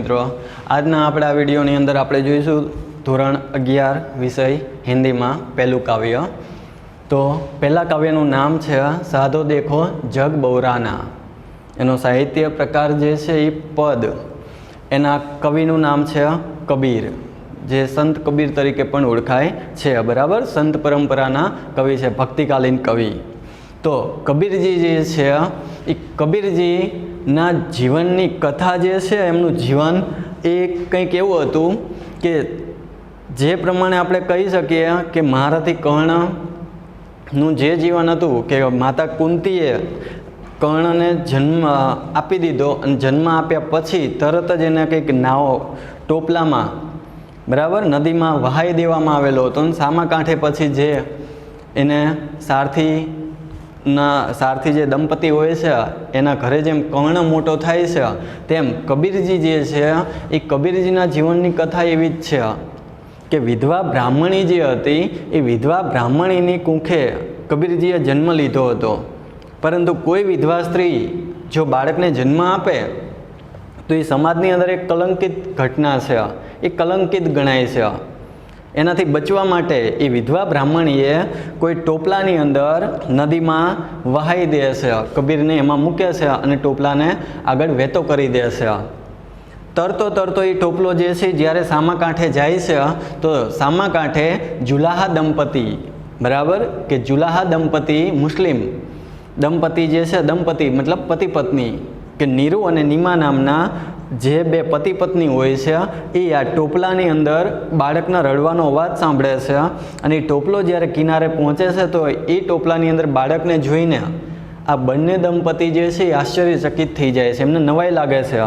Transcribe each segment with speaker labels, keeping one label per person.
Speaker 1: मित्रों, आजना आपणा विडियोनी अंदर आपणे जोईशुं धोरण 11 विषय हिंदी में पहलू काव्य। तो पहला काव्यनुं नाम छे साधो देखो जग बौराना। एनो साहित्य प्रकार जे छे ए पद। एना कविनुं नाम छे कबीर, जे संत कबीर तरीके पण ओळखाय छे। बराबर, संत परंपराना कवि छे, भक्तिकालीन कवि। तो कबीरजी जे छे ए कबीरजी ना जीवननी कथा जे छे, एमनुं जीवन ए कंईक एवुं हतुं के जे प्रमाणे आपणे कही सकीए के महारथी कर्णनुं जे जीवन हतुं के माता कुंतीए कर्णने जन्म आपी दीधो अने जन्म आप्या पछी तरत ज एने कंईक नाव टोपलामां बराबर नदीमां वहाई देवामां आवेलो हतो अने सामा कांठे पछी जे एने सारथी जे दंपती होय छे एना घरे जेम कर्ण मोटो थाय छे तेम कबीरजी जे छे ए कबीरजीना जीवननी कथा एवी ज छे के विधवा ब्राह्मणी जे हती ए विधवा ब्राह्मणीनी कुखे कबीरजीए जन्म लीधो हतो। परंतु कोई विधवा स्त्री जो बाळकने जन्म आपे तो ये समाजनी अंदर एक कलंकित घटना छे, ए कलंकित गणाय छे। एनाथी बचवा माटे ए विधवा ब्राह्मणीए कोई टोपलानी अंदर नदीमां वहाई दे छे, कबीरने एमां मूके छे अने टोपलाने आगळ वहेतो करी दे छे। तरतो तरतो ए टोपलो जे छे ज्यारे सामा कांठे जाय छे तो सामा कांठे जुलाहा दंपती बराबर के जुलाहा दंपती मुस्लिम दंपती जे छे, दंपती मतलब पति पत्नी के नीरू अने नीमा नामना जे बे पति पत्नी होय छे ए आ टोपलानी अंदर बाळकना रडવાનો अवाज सांभळे छे अने टोपलो ज्यारे किनारे पहोंचे छे तो ए टोपलानी अंदर बाळकने जोईने आ बंने दंपती जे छे आश्चर्यचकित थई जाय छे। एमने नवाई लागे छे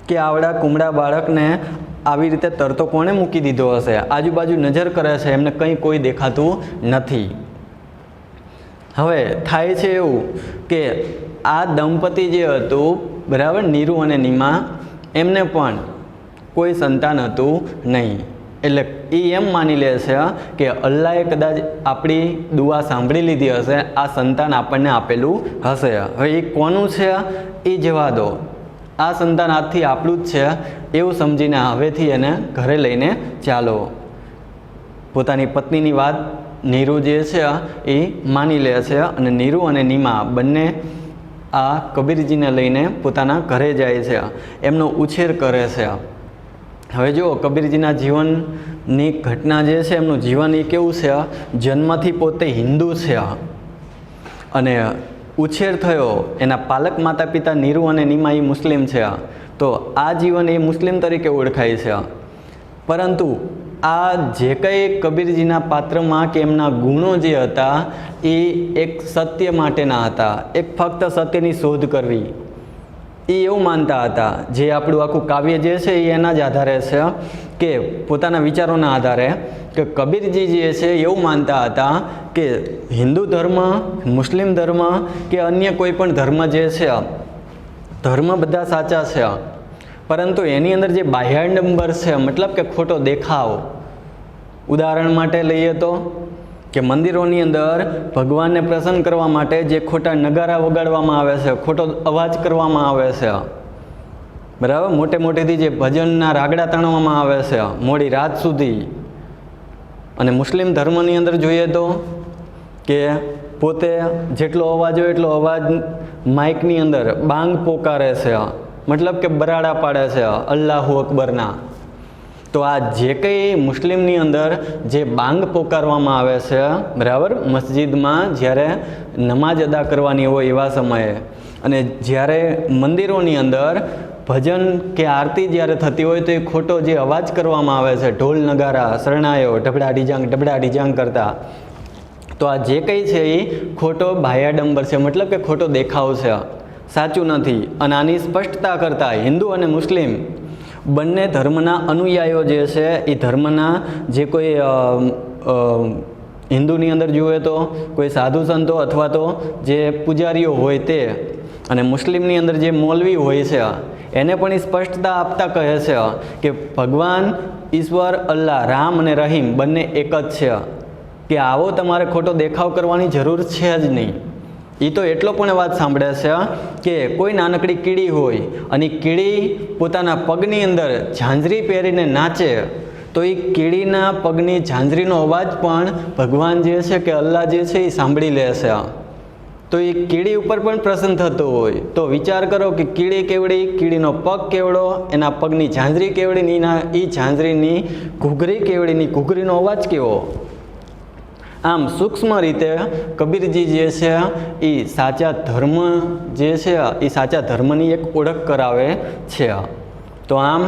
Speaker 1: के आवड़ा कुमड़ा बाळकने आवी रीते तरतो कोणे मूकी दीधो हशे। आजुबाजु नजर करे छे, एमने कंई कोई देखातुं नथी। हवे थाय छे एवुं के आ दंपती जे हतुं बराबर नीरू अने नीमा एमने पण कोई संतान हतुं नहीं, एटले ए एम मानी ले छे के अल्लाहे कदाच आपणी दुआ सांभળી લીધી हशे, आ संतान आपणने आपेલું हशे। हवे ए कोनुं छे ए जवा दो, आ संतान आजथी आपणुं ज छे एवुं समजीने हवेथी एने घरे लईने चालो। पोतानी पत्नीनी वात नीरू जे छे ए मानी ले छे अने नीरू अने नीमा बंने आ कबीरजीने लईने पोताना घरे जाय छे, एमनो उछेर करे छे। हवे जो कबीरजीना जीवननी घटना जे छे, एमनुं जीवन ए केवुं छे, जन्मथी पोते हिंदू छे अने उछेर थयो एना पालक माता पिता नीरू अने नीमा ए मुस्लिम छे, तो आ जीवन ए मुस्लिम तरीके ओळखाय छे। परंतु आ जे कंई कबीरजीना पात्रमां के एमना गुणो जे हता ए एक सत्य माटेना हता, एक फक्त सत्यनी शोध करवी ए एवुं मानता हता। जे आपणुं आखुं काव्य जे छे ए एना ज आधारे छे के पोताना विचारोना आधारे के कबीरजी जे छे एवुं मानता हता के हिंदू धर्म, मुस्लिम धर्म के अन्य कोई पण धर्म जे छे धर्म बधा साचा छे, परंतु एनी अंदर जे बाह्याडंबर छे मतलब के खोटो देखाव, उदाहरण माटे लईए तो के मंदिरोनी अंदर भगवानने प्रसन्न करवा माटे जे खोटा नगारा वगाड़वामां आवे छे, खोटो अवाज करवामां आवे छे बराबर, मोटे मोटेथी जे भजनना रागड़ा ताणवामां आवे छे मोडी रात सुधी। अने मुस्लिम धर्मनी अंदर जोईए तो के पोते जेटलो अवाज होय एटलो अवाज माइकनी अंदर बांग पोकारे छे, मतलब के बराड़ा पाड़े छे अल्लाहु अकबरना। तो आ जे कंई मुस्लिमनी अंदर जे बांग पोकारवामां आवे छे बराबर, मस्जिदमां ज्यारे नमाज अदा करवानी होय एवा समये अने ज्यारे मंदिरोनी अंदर भजन के आरती ज्यारे थती होय तो ए खोटो जे अवाज करवामां आवे छे, ढोल नगारा शरणायो ढबड़ा ढीजांग करता, तो आ जे कंई छे ए खोटो बाह्याडंबर छे, मतलब के खोटो देखाव छे, साचुं नथी। अने आनी स्पष्टता करता हिंदू अने मुस्लिम बंने धर्मना अनुयायीओ जे छे ए धर्मना जे कोई हिंदूनी अंदर जुए तो कोई साधु संतो अथवा तो जे पुजारीओ होय ते अने मुस्लिमनी अंदर जे मौलवी होय छे एने पण स्पष्टता आपता कहे छे के भगवान ईश्वर अल्लाह राम अने रहीम बंने एक ज छे, के आवो तमारे खोटो देखाव करवानी जरूर छे ज नहीं। એ તો એટલો પણ વાત સાંભળે છે કે કોઈ નાનકડી કીડી હોય અને કીડી પોતાના પગની અંદર ઝાંઝરી પહેરીને નાચે તો એ કીડીના પગની ઝાંઝરીનો અવાજ પણ ભગવાન જે છે કે અલ્લાહ જે છે એ સાંભળી લે છે. તો એ કીડી ઉપર પણ પ્રસન્ન થતો હોય તો વિચાર કરો કે કીડી કેવડી, કીડીનો પગ કેવડો, એના પગની ઝાંઝરી કેવડી, એ ઝાંઝરીની ઘૂઘરી કેવડીની ઘૂઘરીનો અવાજ કેવો. આમ સૂક્ષ્મ રીતે કબીરજી જે છે એ સાચા ધર્મ જે છે એ સાચા ધર્મની એક ઓળખ કરાવે છે. તો આમ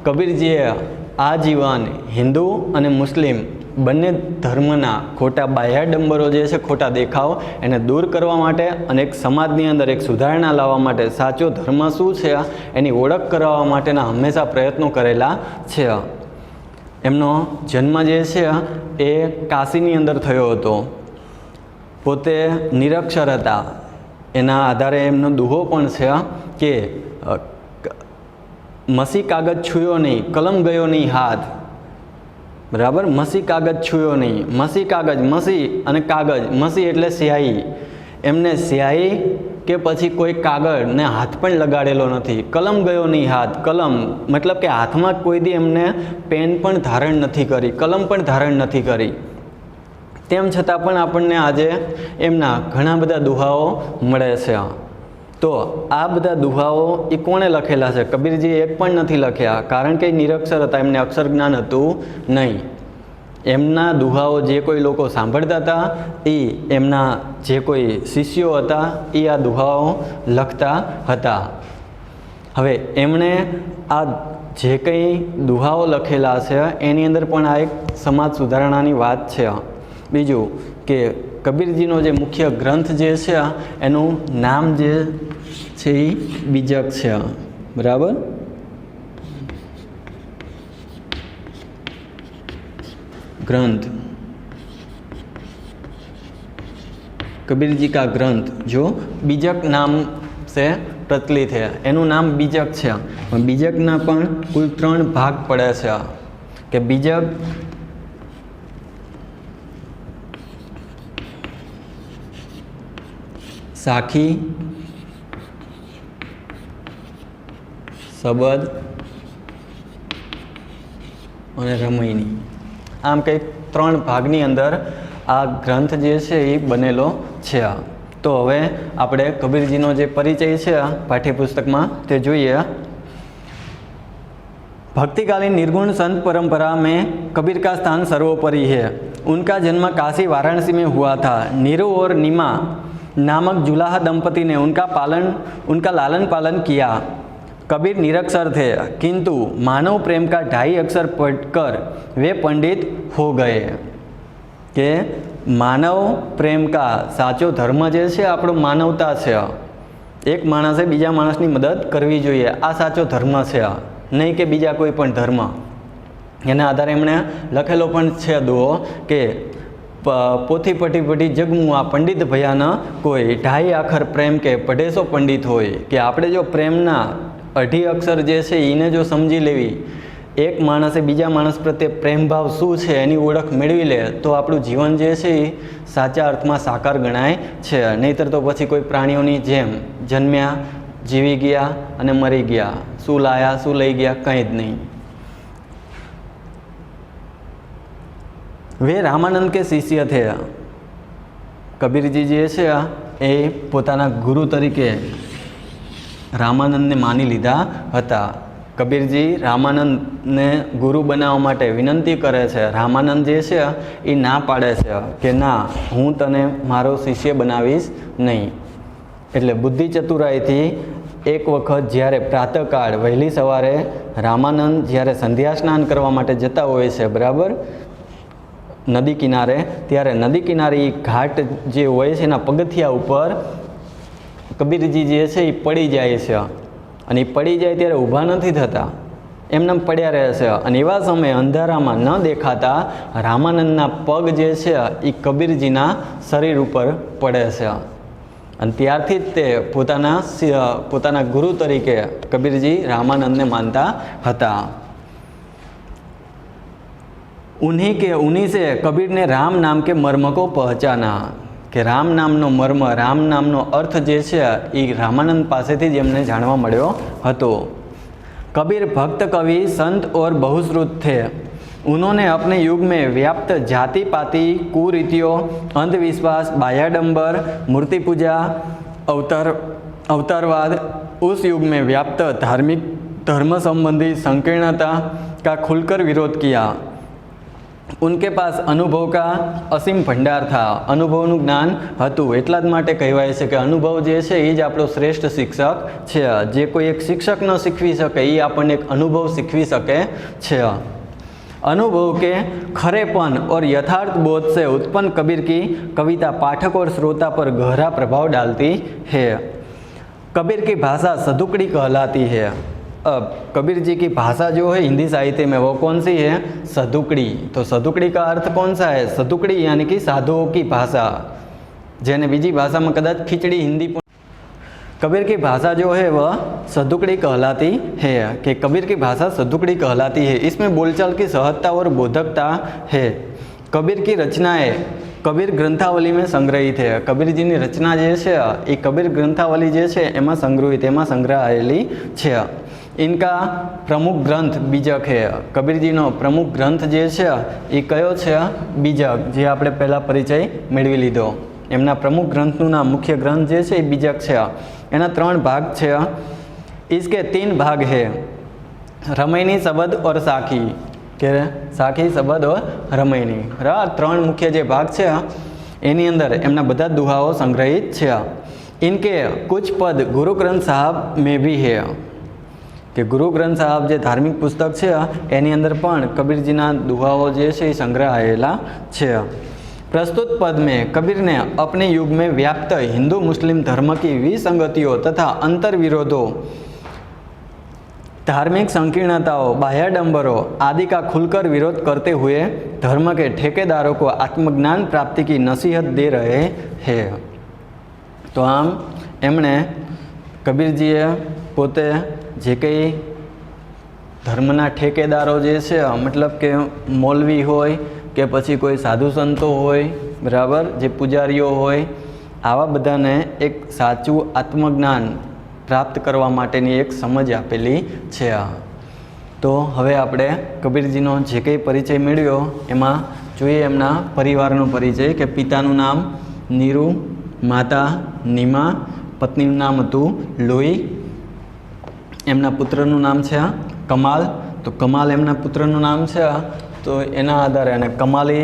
Speaker 1: કબીરજીએ આજીવન હિન્દુ અને મુસ્લિમ બંને ધર્મના ખોટા બાહ્યાડંબરો જે છે, ખોટા દેખાવ એને દૂર કરવા માટે અને એક સમાજની અંદર એક સુધારણા લાવવા માટે, સાચો ધર્મ શું છે એની ઓળખ કરાવવા માટેના હંમેશા પ્રયત્નો કરેલા છે. એમનો જન્મ જે છે એ કાશીની અંદર થયો હતો. પોતે નિરક્ષર હતા. એના આધારે એમનો દુહો પણ છે કે મસી કાગજ છૂયો નહીં, કલમ ગયો નહીં હાથ. બરાબર, મસી કાગજ છૂયો નહીં. મસી કાગજ, મસી અને કાગજ, મસી એટલે સ્યાહી. એમને સ્યાહી કે પછી કોઈ કાગળને હાથ પણ લગાડેલો નથી. કલમ ગયો નહીં હાથ. કલમ મતલબ કે હાથમાં કોઈ દી એમને પેન પણ ધારણ નથી કરી, કલમ પણ ધારણ નથી કરી. તેમ છતાં પણ આપણને આજે એમના ઘણા બધા દુહાઓ મળે છે. તો આ બધા દુહાઓ એ કોણે લખેલા છે? કબીરજી એક પણ નથી લખ્યા, કારણ કે નિરક્ષર હતા, એમને અક્ષર જ્ઞાન હતું નહીં. એમના દુહાઓ જે કોઈ લોકો સાંભળતા હતા એ એમના જે કોઈ શિષ્યો હતા એ આ દુહાઓ લખતા હતા. હવે એમણે આ જે કંઈ દુહાઓ લખેલા છે એની અંદર પણ આ એક સમાજ સુધારણાની વાત છે. બીજું કે કબીરજીનો જે મુખ્ય ગ્રંથ જે છે એનું નામ જે છે એ બીજક છે. બરાબર, ग्रंथ, कबीर जी का ग्रंथ जो बीजक नाम से प्रचलित है, एनु नाम बीजक है. बीजकना पण कुल 3 भाग पड़े છે કે बीजक, साखी, सबद और रमयनी. આમ કંઈક 3 ભાગની અંદર આ ગ્રંથ જે છે એ બનેલો છે. તો હવે આપણે કબીરજીનો જે પરિચય છે પાઠ્યપુસ્તકમાં તે જોઈએ. भक्तिकालीन निर्गुण संत परंपरा में कबीर का स्थान सर्वोपरि है. उनका जन्म काशी वाराणसी में हुआ था. नीरू और नीमा नामक जुलाहा दंपति ने उनका लालन पालन किया. कबीर निरक्षर थे, किंतु मानव प्रेम का 2.5 अक्षर पढ़कर वे पंडित हो गए. के मानव प्रेम का साचो धर्म जे छे आपणो मानवता छे. एक माणसे बीजा माणसनी मदद करवी जोईए, आ साचो धर्म छे, नहीं कि बीजा कोई पण धर्म. एना आधारे एमणे लखेलो पण छे दुओ के पोथी पटी पटी जगमुआ पंडित भया न कोई 2.5 अक्षर प्रेम के पढ़े सो पंडित होय. कि आपणे जो प्रेमना 2.5 अक्षर जे छे ईने जो समझी लेवी, एक माणसे बीजा माणस प्रत्ये प्रेम भाव शुं छे एनी ओळख मेळवी ले तो आपणुं जीवन जे छे साचा अर्थमां साकार गणाय छे. नहींतर तो पछी कोई प्राणीओनी जेम जन्म्या, जीवी गया अने मरी गया, शुं लाया शुं लई गया, कंई ज नहीं. वे रामानंद के शिष्य थे. कबीरजी जे छे ए पोताना गुरु तरीके रामानंद ने मानी लीधा हता. कबीरजी रामानंद ने गुरु बनावा माटे विनंती करे छे. रामानंद जे छे ए ना पाड़े छे के ना, हूँ तने मारो शिष्य बनावीश नहीं. एटले बुद्धि चतुराईथी एक वखत ज्यारे प्रातःकाळ वहेली सवारे रामानंद ज्यारे संध्या स्नान करवा माटे जता होय छे, बराबर, नदी किनारे, त्यारे नदी किनारे घाट जे होय छे एना पगथिया उपर कबीरजी जे छे ए पड़ी जाय छे. अने पड़ी जाय त्यारे ऊभा नथी थता, एमनेम पड्या रहे छे. अने एवा समये अंधारामां न देखाता रामानंदना पग जे छे ए कबीरजीना शरीर उपर पड़े छे. अने त्यारथी ज ते पोताना गुरु तरीके कबीरजी रामानंदने मानता हता. उन्हीं से कबीर ने राम नाम के मर्म को पहचाना. કે રામ નામનો મર્મ, રામ નામનો અર્થ જે છે એ રામાનંદ પાસેથી જ એમને જાણવા મળ્યો હતો। कबीर भक्त कवि संत और बहुश्रुत थे। उन्होंने अपने युग में व्याप्त जाति पाति, कुरीतियों, अंधविश्वास, बाह्याडंबर, मूर्ति पूजा, अवतारवाद, उस युग में व्याप्त धार्मिक धर्म संबंधी संकीर्णता का खुलकर विरोध किया। उनके पास अनुभव का असीम भंडार था। अनुभवનું જ્ઞાન હતું, એટલા જ માટે કહેવાય છે કે અનુભવ જે છે એ જ આપણો શ્રેષ્ઠ શિક્ષક છે। જે કોઈ એક શિક્ષક ન શીખવી શકે એ આપણને એક અનુભવ શીખવી શકે છે। अनुभव के खरेपन और यथार्थ बोध से उत्पन्न कबीर की कविता पाठक और श्रोता पर गहरा प्रभाव डालती है। कबीर की भाषा सदुकड़ी कहलाती है। अब कबीर जी की भाषा जो है हिंदी साहित्य में वो कौन सी है? सदुकड़ी। तो सदुकड़ी का अर्थ कौन सा है? सदुकड़ी यानी कि साधुओं की भाषा, जेने बीजी भाषा में कदाच खिचड़ी हिंदी। कबीर की भाषा जो है वह सदुकड़ी कहलाती है, कि कबीर की भाषा सदुकड़ी कहलाती है। इसमें बोलचाल की सहजता और बोधकता है। कबीर की रचनाएं कबीर ग्रंथावली में संग्रहित है। कबीर जी की रचना जे छे ए कबीर ग्रंथावली जे छे एमां संग्रहित संग्रहायेली छे। इनका प्रमुख ग्रंथ बीजक है। कबीर जी नो प्रमुख ग्रंथ जे छे ए कयो छे? बीजक, जे आपणे पहला परिचय मेळवी लीधो। एमना प्रमुख ग्रंथनुं नाम, मुख्य ग्रंथ जे छे ए बीजक छे। एना 3 भाग छे। इसके 3 भाग है, रमैनी, सबद और साखी, के साखी, सबद और रमैनी। 3 मुख्य जे भाग छे एनी अंदर एमना बधा दुहाओ संग्रहित छे। इनके कुछ पद गुरु ग्रंथ साहब में भी है, कि गुरु ग्रंथ साहब जे धार्मिक पुस्तक है एनी अंदर पण कबीरजीना दुहाओ जे छे संग्रहायेला छे। प्रस्तुत पद में कबीर ने अपने युग में व्याप्त हिंदू मुस्लिम धर्म की विसंगतियों तथा अंतर विरोधों, धार्मिक संकीर्णताओं, बाह्याडंबरों आदि का खुलकर विरोध करते हुए धर्म के ठेकेदारों को आत्मज्ञान प्राप्ति की नसीहत दे रहे हैं। तो आम एमणे कबीरजीए पोते जे कई धर्मना ठेकेदारों जे छे, मतलब के मौलवी होय के पछी कोई साधु संतो होय, बराबर, जे पुजारीओ होय, आवा बधाने एक साचुं आत्मज्ञान प्राप्त करवा माटेनी एक समझ आपेली छे। तो हवे आपणे कबीरजीनो जे कंई परिचय मेळव्यो एमां जोईए एमना परिवारनो परिचय, के पितानुं नाम नीरू, माता नीमा, पत्नीनुं नाम हतुं लोई, एमना पुत्रनुं नाम छे कमाल। तो कमाल एमना पुत्रनुं नाम छे, तो एना आधारे अने कमाली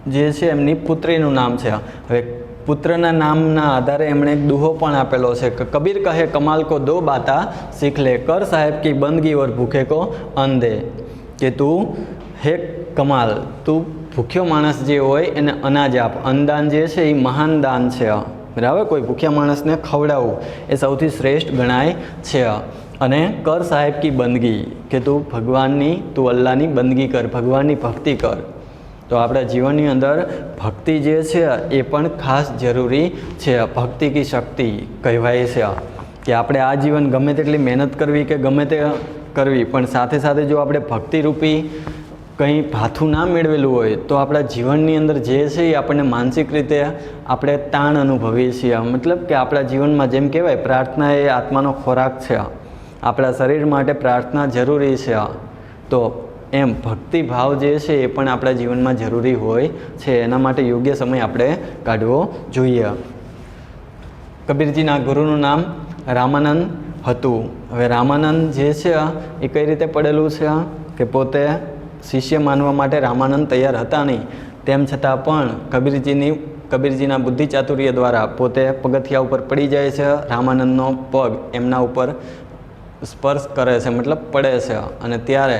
Speaker 1: जे छे एमनी पुत्रीनुं नाम छे। हवे पुत्रना नामना आधारे एमणे एक दुहो पण आपेलो छे कि कबीर कहे कमाल को 2 बाता सीख ले, कर साहेब की बंदगी और भूखे को अन्न दे। कि तू हे कमाल, तू भूख्यो माणस जे होय एने अनाज आप। अन्नदान जे छे ए महान दान छे, बराबर। कोई भूख्या माणसने खवडाववुं ए सौथी श्रेष्ठ गणाय छे। अने कर साहेब की बंदगी, कि तू भगवाननी, तू अल्लाहनी बंदगी कर, भगवाननी भक्ति कर। तो आपણા जीवननी अंदर भक्ति जे छे ए पण खास जरूरी छे। भक्ति की शक्ति कहेवाय छे कि आपणे आ जीवन गमे तेटली मेहनत करवी के गमे ते करवी, पण साथे साथे जो आपणे भक्ति रूपी કંઈ ભાથું ના મેળવેલું હોય તો આપણા જીવનની અંદર જે છે એ આપણને માનસિક રીતે આપણે તાણ અનુભવીએ છીએ। મતલબ કે આપણા જીવનમાં જેમ કહેવાય પ્રાર્થના એ આત્માનો ખોરાક છે, આપણા શરીર માટે પ્રાર્થના જરૂરી છે। તો એમ ભક્તિ ભાવ જે છે એ પણ આપણા જીવનમાં જરૂરી હોય છે, એના માટે યોગ્ય સમય આપણે કાઢવો જોઈએ। કબીરજીના ગુરુનું નામ રામાનંદ હતું। હવે રામાનંદ જે છે એ કઈ રીતે પડેલું છે કે પોતે शिष्य मानवा माटे रामानंद तैयार हता नहीं, तेम छतां पण कबीरजीना बुद्धि चातुर्य द्वारा पोते पगथिया उपर पड़ी जाए छे। रामानंदनो पग एमना उपर स्पर्श करे छे, मतलब पड़े छे, अने त्यारे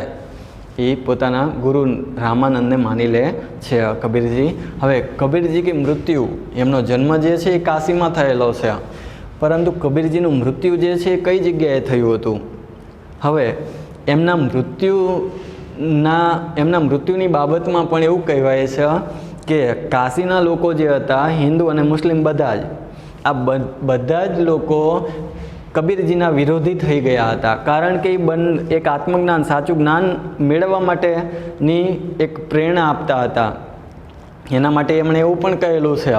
Speaker 1: ए पोताना गुरु रामानंदने मानी ले छे कबीरजी। हवे कबीरजी की मृत्यु, एमनो जन्म जे छे ए काशीमां थयेलो छे, परंतु कबीरजीनुं मृत्यु जे छे कई जग्याए थयुं हतुं। हवे एमना मृत्युनी बाबतमां पण एवुं कहेवाय छे के काशीना लोको जे हता, हिंदू अने मुस्लिम बधा ज आ बधा ज लोको कबीरजीना विरोधी थई गया हता, कारण के एक आत्मज्ञान, साचुं ज्ञान मेळववा माटेनी एक प्रेरणा आपता हता। એના માટે એમણે એવું પણ કહેલું છે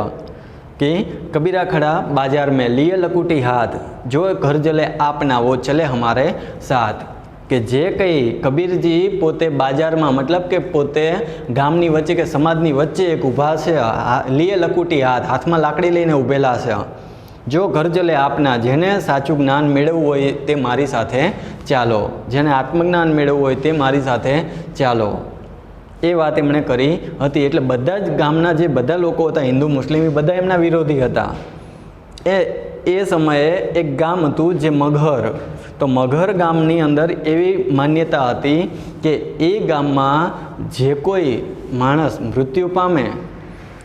Speaker 1: કે કબીરા ખડા બાजार में लिए लकुटी हाथ जो घर जले आपना वो चले हमारे साथ કે જે કંઈ કબીરજી પોતે બાજારમાં મતલબ કે પોતે ગામની વચ્ચે કે સમાજની વચ્ચે એક ઊભા છે, લીએ લકુટી હાથમાં લાકડી લઈને ઊભેલા છે, જો ઘર જલે આપના જેને સાચું જ્ઞાન મેળવવું હોય તે મારી સાથે ચાલો, જેને આત્મજ્ઞાન મેળવવું હોય તે મારી સાથે ચાલો, એ વાત એમણે કરી હતી. એટલે બધા જ ગામના જે બધા લોકો હતા હિન્દુ મુસ્લિમ એ બધા એમના વિરોધી હતા. એ સમયે એક ગામ હતું જે મગહર, તો મગહર ગામની અંદર એવી માન્યતા હતી કે એ ગામમાં જે કોઈ માણસ મૃત્યુ પામે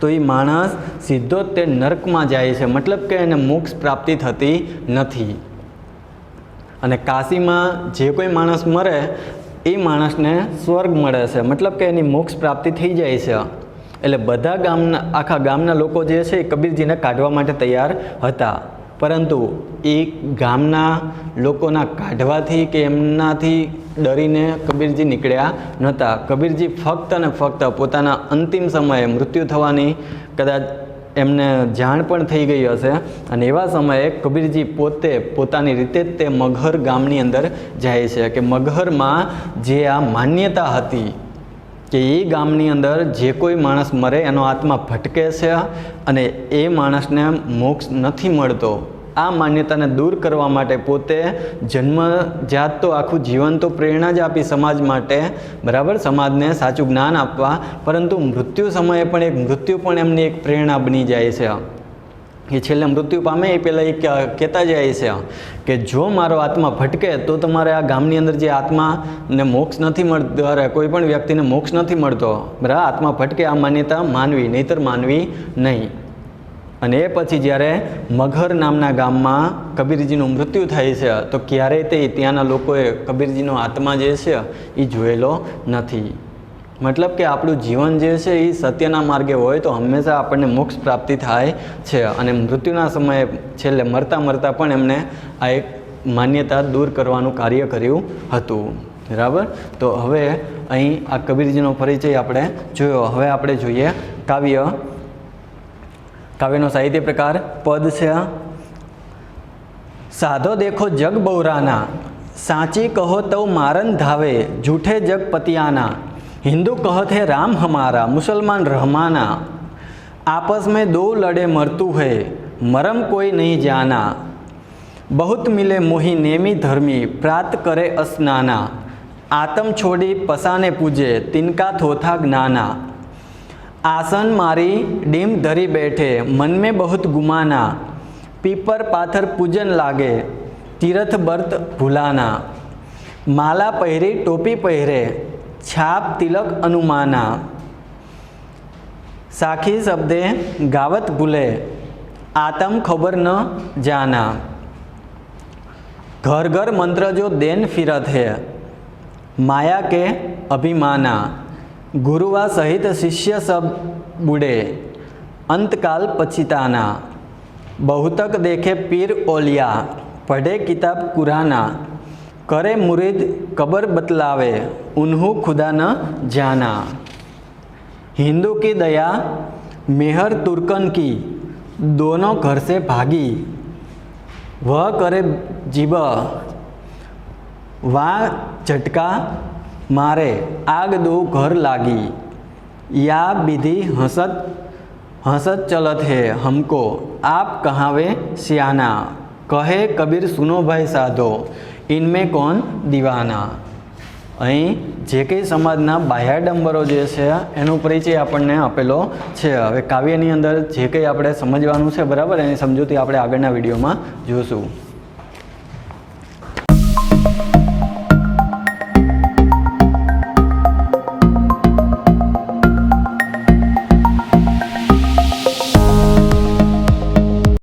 Speaker 1: તો એ માણસ સીધો તે નરકમાં જાય છે, મતલબ કે એને મોક્ષ પ્રાપ્તિ થતી નથી. અને કાશીમાં જે કોઈ માણસ મરે એ માણસને સ્વર્ગ મળે છે, મતલબ કે એની મોક્ષ પ્રાપ્તિ થઈ જાય છે. એટલે બધા ગામના આખા ગામના લોકો જે છે એ કબીરજીને કાઢવા માટે તૈયાર હતા, પરંતુ એ ગામના લોકોના કાઢવાથી કે એમનાથી ડરીને કબીરજી નીકળ્યા નહોતા. કબીરજી ફક્ત અને ફક્ત પોતાના અંતિમ સમયે મૃત્યુ થવાની કદાચ એમને જાણ પણ થઈ ગઈ હશે, અને એવા સમયે કબીરજી પોતે પોતાની રીતે તે મગહર ગામની અંદર જાય છે કે મગહરમાં જે આ માન્યતા હતી કે એ ગામની અંદર જે કોઈ માણસ મરે એનો આત્મા ભટકે છે અને એ માણસને મોક્ષ નથી મળતો. આ માન્યતાને દૂર કરવા માટે પોતે જન્મજાત તો આખું જીવન તો પ્રેરણા જ આપી સમાજ માટે, બરાબર, સમાજને સાચું જ્ઞાન આપવા, પરંતુ મૃત્યુ સમયે પણ મૃત્યુ પણ એમની એક પ્રેરણા બની જાય છે. એ છેલ્લે મૃત્યુ પામે એ પહેલાં એ કહેતા જાય છે કે જો મારો આત્મા ભટકે તો તમારે આ ગામની અંદર જે આત્માને મોક્ષ નથી મળતો, કોઈ પણ વ્યક્તિને મોક્ષ નથી મળતો, બરાબર, આત્મા ભટકે આ માન્યતા માનવી, નહીંતર માનવી નહીં. અને એ પછી જ્યારે મગહર નામના ગામમાં કબીરજીનું મૃત્યુ થાય છે તો ક્યારેય તે ત્યાંના લોકોએ કબીરજીનો આત્મા જે છે એ જોયેલો નથી. મતલબ કે આપણું જીવન જે છે એ સત્યના માર્ગે હોય તો હંમેશા આપણને મોક્ષ પ્રાપ્તિ થાય છે, અને મૃત્યુના સમયે છેલ્લે મરતા પણ એમને આ એક માન્યતા દૂર કરવાનું કાર્ય કર્યું હતું. બરાબર, તો હવે અહીં આ કબીરજીનો પરિચય આપણે જોયો. હવે આપણે જોઈએ કાવ્યનો સાહિત્ય પ્રકાર. પદ છે સાધો દેખો જગ બૌરાના, સાચી કહો તવ મારન ધાવે, झूठे जग पतियाना, हिंदू कहत है राम हमारा, मुसलमान रहमाना, आपस में दो लड़े मरतू है, मरम कोई नहीं जाना, बहुत मिले मोही नेमी धर्मी, प्रात करे अस्नाना, आतम छोड़ी पसाने पूजे, तिनका थोथा ज्ञाना, आसन मारी डीम धरी बैठे, मन में बहुत गुमाना, पीपर पाथर पूजन लागे, तीर्थ बर्त भूलाना, माला पहरी टोपी पहरे, छाप तिलक अनुमाना, साखी शब्दे गावत भूले, आतम खबर न जाना, घर घर मंत्र जो देन फिरत है, माया के अभिमाना, गुरुआ सहित शिष्य सब बूढ़े, अंतकाल पछिताना, बहुतक देखे पीर ओलिया, पढ़े किताब कुराना, करे मुरीद कबर बतलावे, उन्हों खुदा न जाना, हिंदू की दया मेहर तुर्कन की, दोनों घर से भागी, वह करे जीब वहाँ झटका मारे, आग दो घर लागी, या विधि हंसत हंसत चलत है हमको, आप कहावे सियाना, कहे कबीर सुनो भाई साधो, इनमें कौन दीवाना. અહીં જે કંઈ સમાજના બાહ્યાડંબરો જે છે એનો પરિચય આપણને આપેલો છે. હવે કાવ્યની અંદર જે કંઈ આપણે સમજવાનું છે, બરાબર, એની સમજૂતી આપણે આગળના વિડીયોમાં જોઈશું.